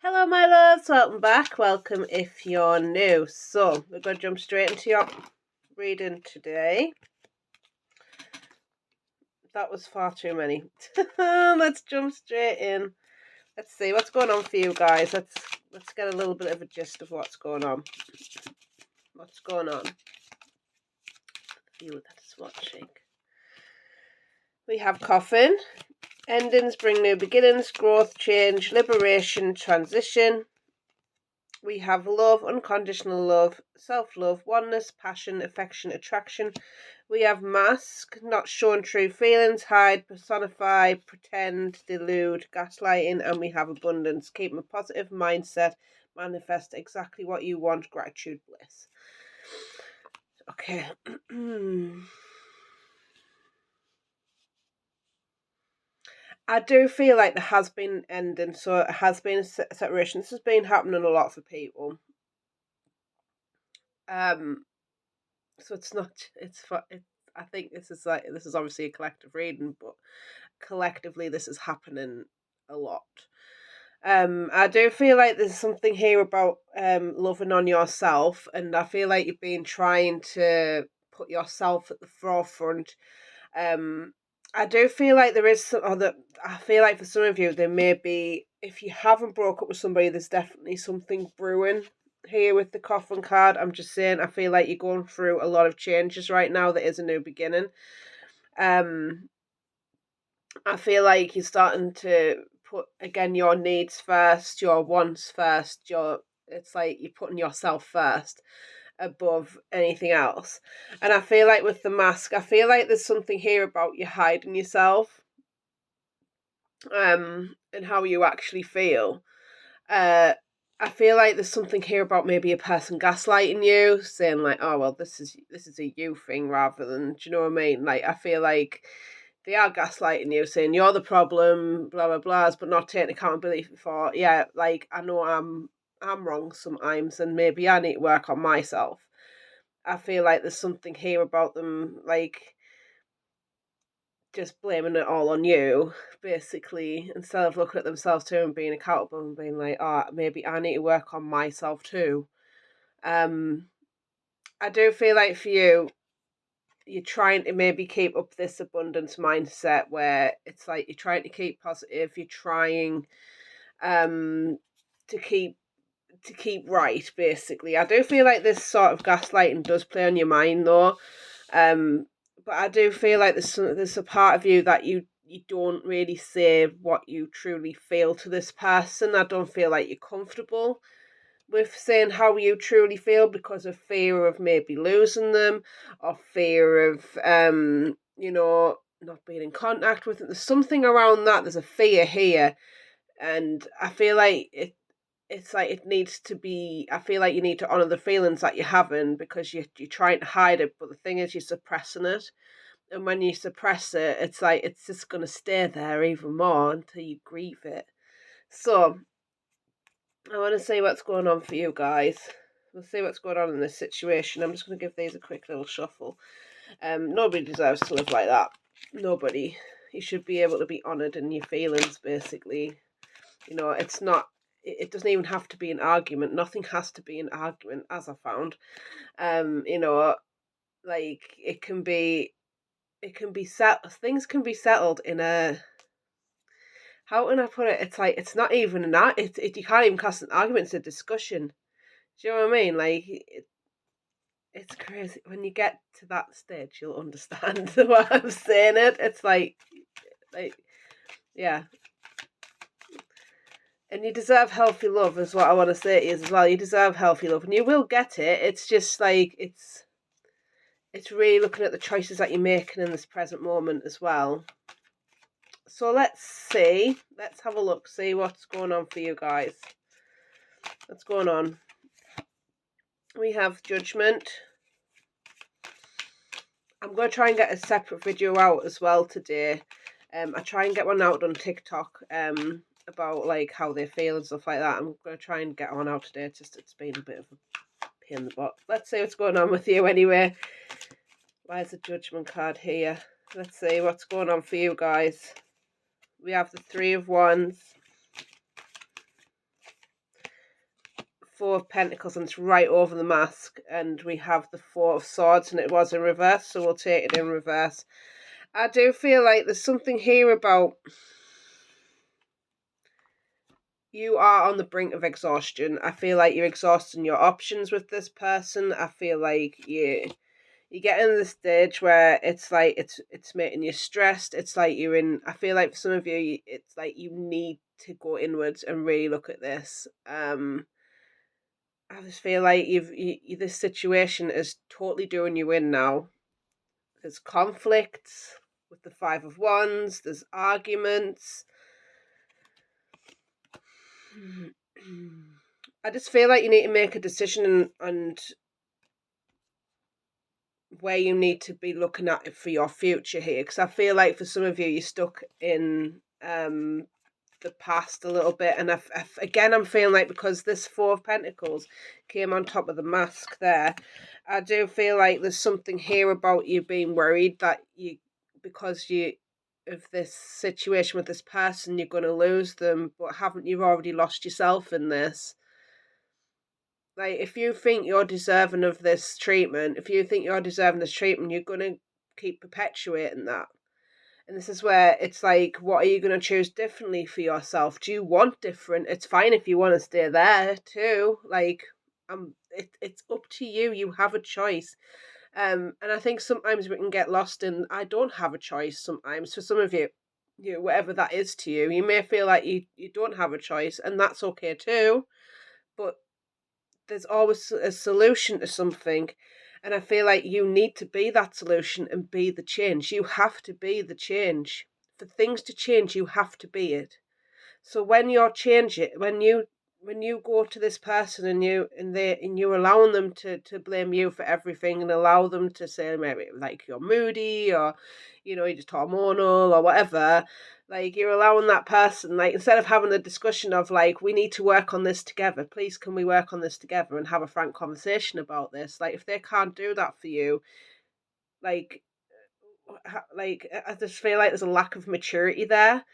Hello, my loves. Welcome back. Welcome if you're new. So, we're going to jump straight into your reading today. That was far too many. Let's jump straight in. Let's see what's going on for you guys. Let's get a little bit of a gist of what's going on. What's going on for you that is watching? We have Coffin. Endings bring new beginnings, growth, change, liberation, transition. We have love, unconditional love, self-love, oneness, passion, affection, attraction. We have mask, not shown true feelings, hide, personify, pretend, delude, gaslighting, and we have abundance. Keep a positive mindset, manifest exactly what you want, gratitude, bliss. Okay. I do feel like there has been ending, so it has been a separation. This has been happening a lot for people. So it's not. I think this is obviously a collective reading, but collectively this is happening a lot. I do feel like there's something here about loving on yourself, and I feel like you've been trying to put yourself at the forefront. I do feel like there is some other. I feel like for some of you, there may be, if you haven't broke up with somebody, there's definitely something brewing here with the Coffin card. I'm just saying, I feel like you're going through a lot of changes right now. That is a new beginning. I feel like you're starting to put again your needs first, your wants first. It's like you're putting yourself first above anything else. And I feel like with the mask, I feel like there's something here about you hiding yourself, and how you actually feel. I feel like there's something here about maybe a person gaslighting you, saying like, "Oh well, this is a you thing," rather than, do you know what I mean? Like, I feel like they are gaslighting you, saying you're the problem, blah blah blah, but not taking accountability for, yeah, like I know I'm wrong sometimes, and maybe I need to work on myself. I feel like there's something here about them, like just blaming it all on you, basically, instead of looking at themselves too and being accountable and being like, oh, maybe I need to work on myself too. Um, I do feel like for you, you're trying to maybe keep up this abundance mindset where it's like you're trying to keep positive, you're trying to keep right, basically. I do feel like this sort of gaslighting does play on your mind though. Um, but I do feel like there's a part of you that you don't really say what you truly feel to this person. I don't feel like you're comfortable with saying how you truly feel because of fear of maybe losing them, or fear of not being in contact with them. There's something around that. There's a fear here, and I feel like it's like it needs to be. I feel like you need to honor the feelings that you're having because you're trying to hide it, but the thing is you're suppressing it, and when you suppress it, it's like it's just going to stay there even more until you grieve it. So I want to see what's going on for you guys. We'll see what's going on in this situation. I'm just going to give these a quick little shuffle. Nobody deserves to live like that. Nobody. You should be able to be honoured in your feelings, basically. It's not. It doesn't even have to be an argument. Nothing has to be an argument, as I found. Like it can be. It can be set. Things can be settled in a. How can I put it? It's like it's not even an art. You can't even cast an argument. It's a discussion. Do you know what I mean? Like it's crazy when you get to that stage. You'll understand why I'm saying it. It's like, yeah. And you deserve healthy love, is what I want to say is as well. You deserve healthy love, and you will get it. It's just like it's really looking at the choices that you're making in this present moment as well. So let's see. Let's have a look. See what's going on for you guys. What's going on? We have Judgment. I'm going to try and get a separate video out as well today. I try and get one out on TikTok about like how they feel and stuff like that. I'm going to try and get one out today. It's been a bit of a pain in the butt. Let's see what's going on with you anyway. Why is the Judgment card here? Let's see what's going on for you guys. We have the Three of Wands. Four of Pentacles and it's right over the mask, and we have the Four of Swords and it was in reverse, so we'll take it in reverse. I do feel like there's something here about you are on the brink of exhaustion. I feel like you're exhausting your options with this person. I feel like you get in the stage where it's like it's making you stressed. It's like you're in. I feel like for some of you, it's like you need to go inwards and really look at this. I just feel like this situation is totally doing you in now. There's conflicts with the Five of Wands. There's arguments. I just feel like you need to make a decision and where you need to be looking at it for your future here, because I feel like for some of you you're stuck in the past a little bit, and again I'm feeling like because this Four of Pentacles came on top of the mask there, I do feel like there's something here about you being worried that because of this situation with this person you're going to lose them, but haven't you already lost yourself in this? Like, if you think you're deserving of this treatment, you're going to keep perpetuating that. And this is where it's like, what are you going to choose differently for yourself? Do you want different? It's fine if you want to stay there too. Like, it's up to you. You have a choice. And I think sometimes we can get lost in, I don't have a choice sometimes. For some of you, whatever that is to you, you may feel like you don't have a choice, and that's okay too. But there's always a solution to something. And I feel like you need to be that solution and be the change. You have to be the change. For things to change, you have to be it. So when you're changing, when you go to this person and you're allowing them to blame you for everything and allow them to say maybe like you're moody or you're just hormonal or whatever, like you're allowing that person, like instead of having a discussion of like we need to work on this together, please can we work on this together and have a frank conversation about this, like if they can't do that for you, like I just feel like there's a lack of maturity there.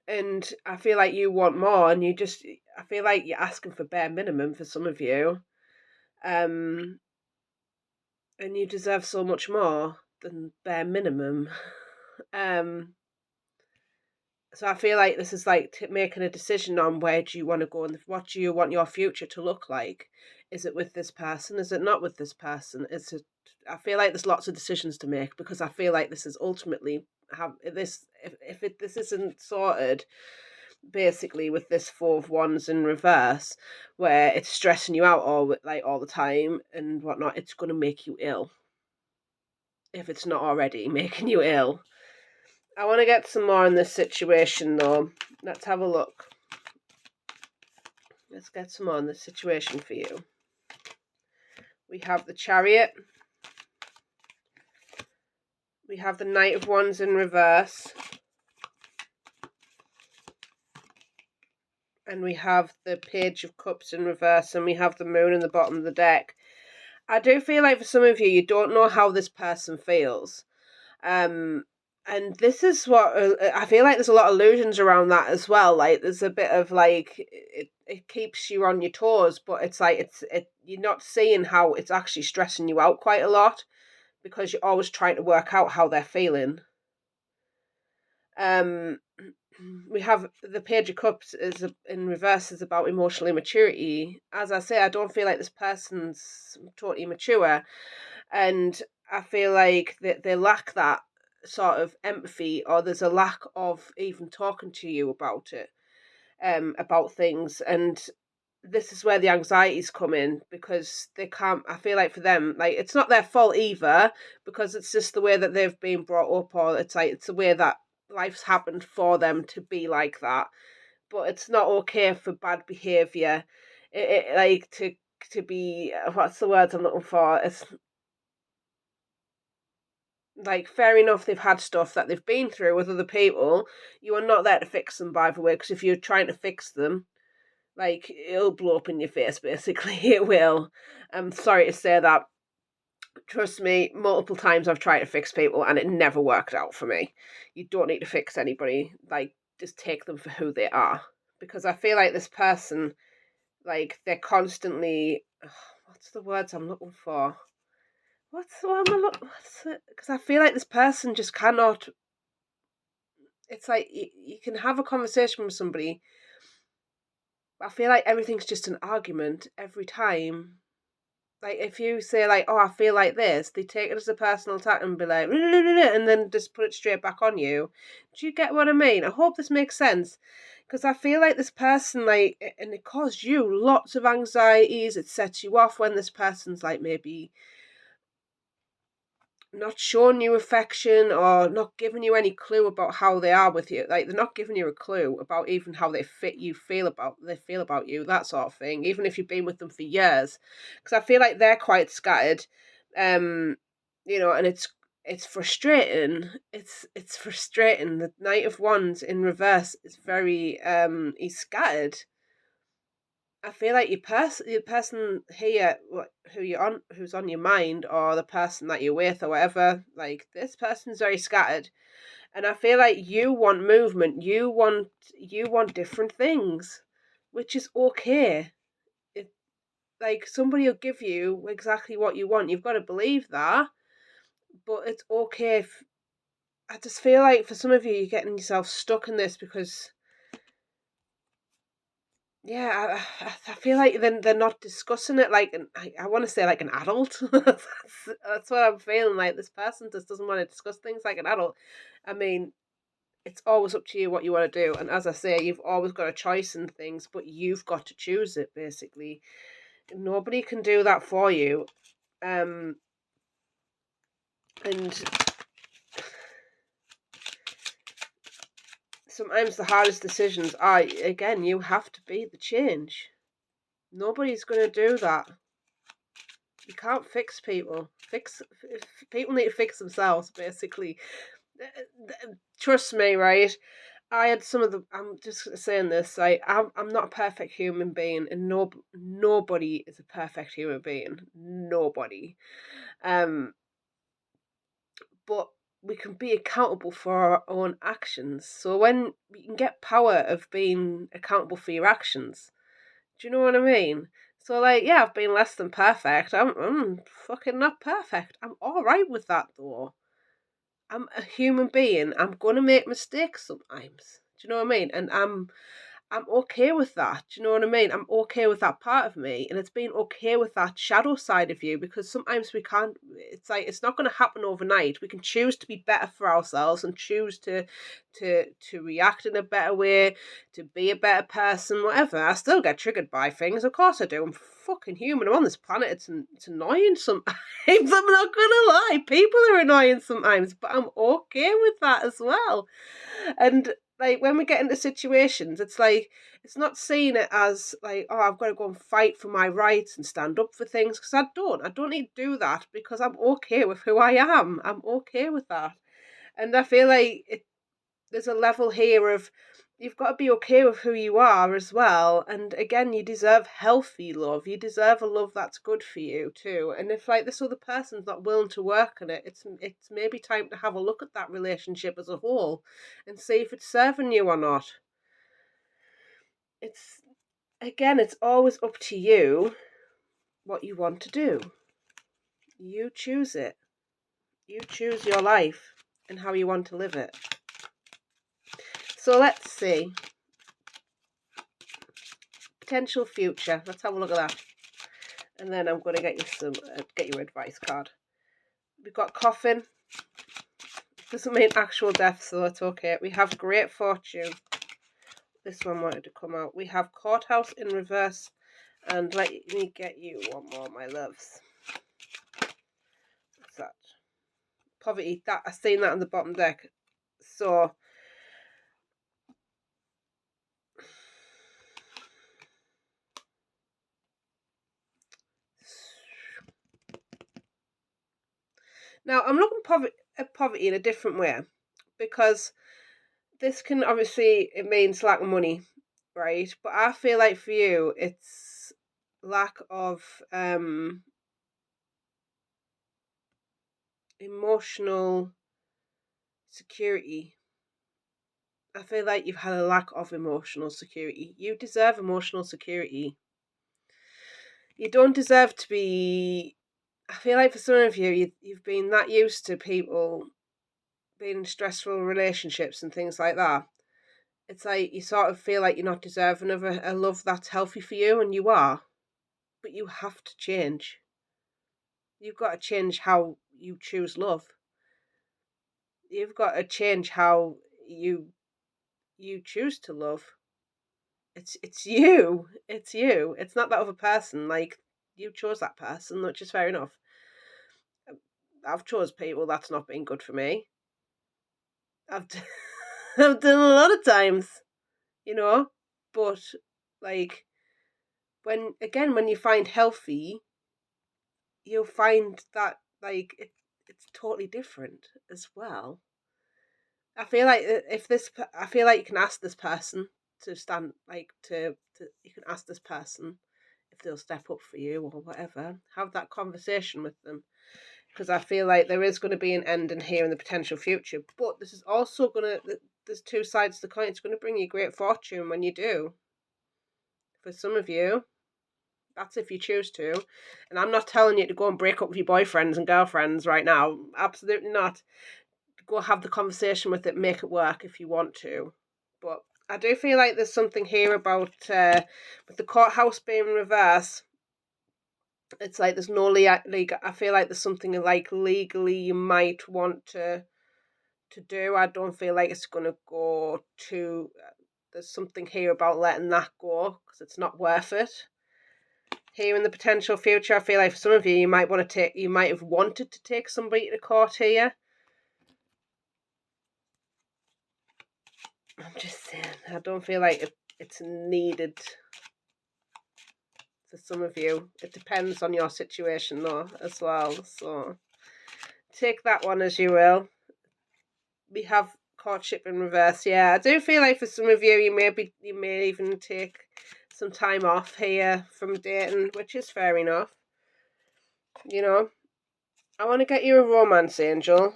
And I feel like you want more, and I feel like you're asking for bare minimum for some of you. And you deserve so much more than bare minimum. So I feel like this is like making a decision on where do you want to go and what do you want your future to look like. Is it with this person? Is it not with this person? I feel like there's lots of decisions to make, because I feel like this is ultimately this isn't sorted, basically with this Four of Wands in reverse, where it's stressing you out all the time and whatnot, it's going to make you ill if it's not already making you ill. I want to get some more in this situation though. Let's have a look. Let's get some more in this situation for you. We have the Chariot. We have the Knight of Wands in reverse. And we have the Page of Cups in reverse, and we have the Moon in the bottom of the deck. I do feel like for some of you, you don't know how this person feels. And this is what I feel like there's a lot of illusions around that as well. Like there's a bit of like it keeps you on your toes, but it's like you're not seeing how it's actually stressing you out quite a lot, because you're always trying to work out how they're feeling. We have the Page of Cups in reverse is about emotional immaturity. As I say, I don't feel like this person's totally mature, and I feel like they lack that sort of empathy, or there's a lack of even talking to you about it, about things. And this is where the anxieties come in, because they can't, I feel like for them, like it's not their fault either, because it's just the way that they've been brought up, or it's the way that life's happened for them to be like that. But it's not okay for bad behavior. Like to be, what's the word I'm looking for? It's like, fair enough, they've had stuff that they've been through with other people. You are not there to fix them, by the way, because if you're trying to fix them, like, it'll blow up in your face, basically. It will. I'm sorry to say that. Trust me, multiple times I've tried to fix people and it never worked out for me. You don't need to fix anybody. Like, just take them for who they are, because I feel like this person, like, they're constantly, what's the words I'm looking for? What am I looking? Because I feel like this person just cannot. It's like you can have a conversation with somebody. I feel like everything's just an argument every time. Like, if you say, like, oh, I feel like this, they take it as a personal attack and be like, and then just put it straight back on you. Do you get what I mean? I hope this makes sense. Because I feel like this person, like, and it causes you lots of anxieties. It sets you off when this person's, like, maybe not showing you affection or not giving you any clue about how they are with you. Like, they're not giving you a clue about even how they feel about you, that sort of thing, even if you've been with them for years. Because I feel like they're quite scattered. And it's frustrating. It's frustrating. The Knight of Wands in reverse is very he's scattered. I feel like your person here, who's on your mind, or the person that you're with, or whatever. Like, this person's very scattered, and I feel like you want movement. You want different things, which is okay. It, like, somebody will give you exactly what you want. You've got to believe that, but it's okay. I just feel like for some of you, you're getting yourself stuck in this because, yeah, I feel like then they're not discussing it like I want to say like an adult. That's what I'm feeling like. This person just doesn't want to discuss things like an adult. I mean, it's always up to you what you want to do, and as I say, you've always got a choice in things, but you've got to choose it. Basically, nobody can do that for you. And sometimes the hardest decisions are, again, you have to be the change. Nobody's going to do that. You can't fix people. People need to fix themselves, basically. Trust me, right? I had some of the. I'm just saying this. I'm not a perfect human being, and nobody is a perfect human being. Nobody. Um, but we can be accountable for our own actions. So when you can get power of being accountable for your actions, do you know what I mean? So, like, yeah, I've been less than perfect. I'm fucking not perfect. I'm all right with that though. I'm a human being. I'm gonna make mistakes sometimes. Do you know what I mean? And I'm okay with that. Do you know what I mean? I'm okay with that part of me, and it's being okay with that shadow side of you, because sometimes we can't. It's like it's not going to happen overnight. We can choose to be better for ourselves and choose to react in a better way, to be a better person, whatever. I still get triggered by things, of course I do. I'm fucking human. I'm on this planet. It's annoying sometimes. I'm not gonna lie. People are annoying sometimes, but I'm okay with that as well. And like, when we get into situations, it's like, it's not seeing it as like, oh, I've got to go and fight for my rights and stand up for things, because I don't need to do that, because I'm okay with who I am. I'm okay with that. And I feel like there's a level here of, you've got to be okay with who you are as well. And again, you deserve healthy love. You deserve a love that's good for you too. And if, like, this other person's not willing to work on it, it's maybe time to have a look at that relationship as a whole and see if it's serving you or not. It's, again, it's always up to you what you want to do. You choose it. You choose your life and how you want to live it. So let's see. Potential future. Let's have a look at that. And then I'm going to get you your advice card. We've got coffin. Doesn't mean actual death, so it's okay. We have great fortune. This one wanted to come out. We have courthouse in reverse. And let me get you one more, my loves. What's that? Poverty. That I've seen that on the bottom deck. So now I'm looking at poverty in a different way, because this can, obviously, it means lack of money, right? But I feel like for you, it's lack of emotional security. I feel like you've had a lack of emotional security. You deserve emotional security. You don't deserve to be. I feel like for some of you've been that used to people being in stressful relationships and things like that. It's like you sort of feel like you're not deserving of a love that's healthy for you, and you are. But you have to change. You've got to change how you choose love. You've got to change how you choose to love. It's you. It's you. It's not that other person. Like, you chose that person, which is fair enough. I've chose people that's not been good for me. I've I've done a lot of times, you know. But like, when you find healthy, you'll find that like it's totally different as well. I feel like I feel like you can ask this person to stand, like you can ask this person if they'll step up for you or whatever. Have that conversation with them, because I feel like there is going to be an end in here in the potential future. But this is also there's two sides to the coin. It's going to bring you great fortune when you do. For some of you, that's if you choose to. And I'm not telling you to go and break up with your boyfriends and girlfriends right now. Absolutely not. Go have the conversation with it, make it work if you want to. But I do feel like there's something here about with the courthouse being in reverse. It's like there's no legal. I feel like there's something like legally you might want to do. I don't feel like it's gonna go to. There's something here about letting that go because it's not worth it. Here in the potential future, I feel like for some of you, you might have wanted to take somebody to court here. I'm just saying, I don't feel like it's needed for some of you. It depends on your situation though as well. So take that one as you will. We have courtship in reverse. Yeah, I do feel like for some of you, you may even take some time off here from dating, which is fair enough. You know, I want to get you a romance angel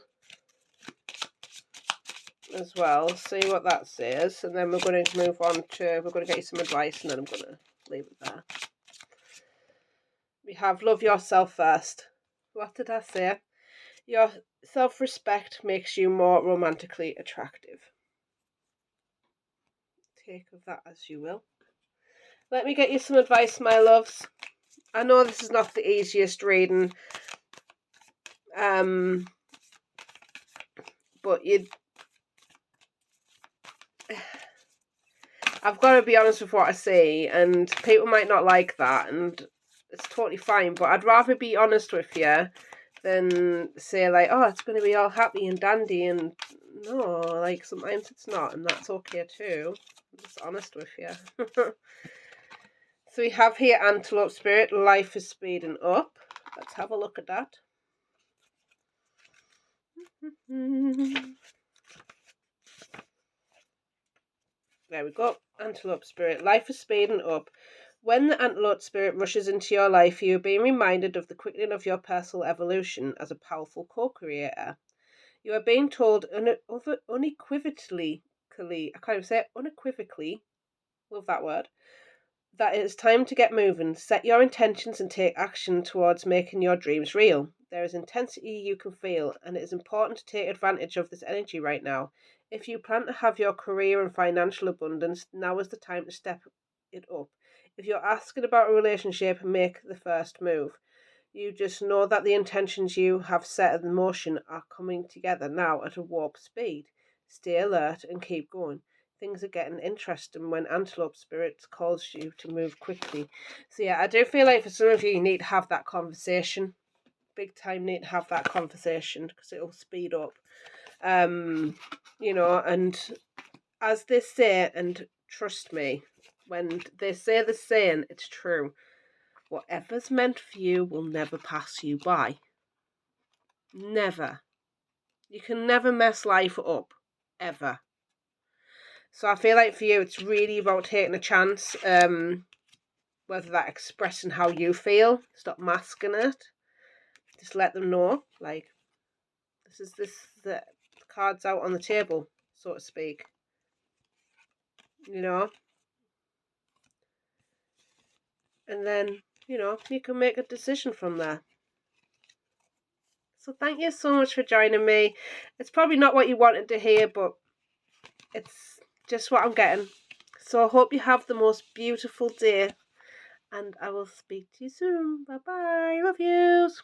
as well. See what that says, and then we're going to move on to. We're going to get you some advice, and then I'm going to leave it there. We have love yourself first. What did I say? Your self-respect makes you more romantically attractive. Take of that as you will. Let me get you some advice, my loves. I know this is not the easiest reading, but I've got to be honest with what I say, and people might not like that, and it's totally fine, but I'd rather be honest with you than say, like, oh, it's going to be all happy and dandy, and no, like, sometimes it's not, and that's okay too. I'm just honest with you. So we have here Antelope Spirit, life is speeding up. Let's have a look at that. There we go. Antelope Spirit, life is speeding up. When the Antelope Spirit rushes into your life, you are being reminded of the quickening of your personal evolution as a powerful co-creator. You are being told unequivocally, I can't even say it, unequivocally, love that word, that it is time to get moving. Set your intentions and take action towards making your dreams real. There is intensity you can feel, and it is important to take advantage of this energy right now. If you plan to have your career and financial abundance, now is the time to step it up. If you're asking about a relationship, make the first move. You just know that the intentions you have set in motion are coming together now at a warp speed. Stay alert and keep going. Things are getting interesting when Antelope Spirit calls you to move quickly. So yeah, I do feel like for some of you, you need to have that conversation. Big time need to have that conversation because it'll speed up. You know, and as they say, and trust me, when they say the saying, it's true. Whatever's meant for you will never pass you by. Never. You can never mess life up. Ever. So I feel like for you, it's really about taking a chance. Whether that expressing how you feel. Stop masking it. Just let them know. Like, this is the cards out on the table, so to speak. you know. And then, you know, you can make a decision from there. So thank you so much for joining me. It's probably not what you wanted to hear, but it's just what I'm getting. So I hope you have the most beautiful day. And I will speak to you soon. Bye bye. Love yous.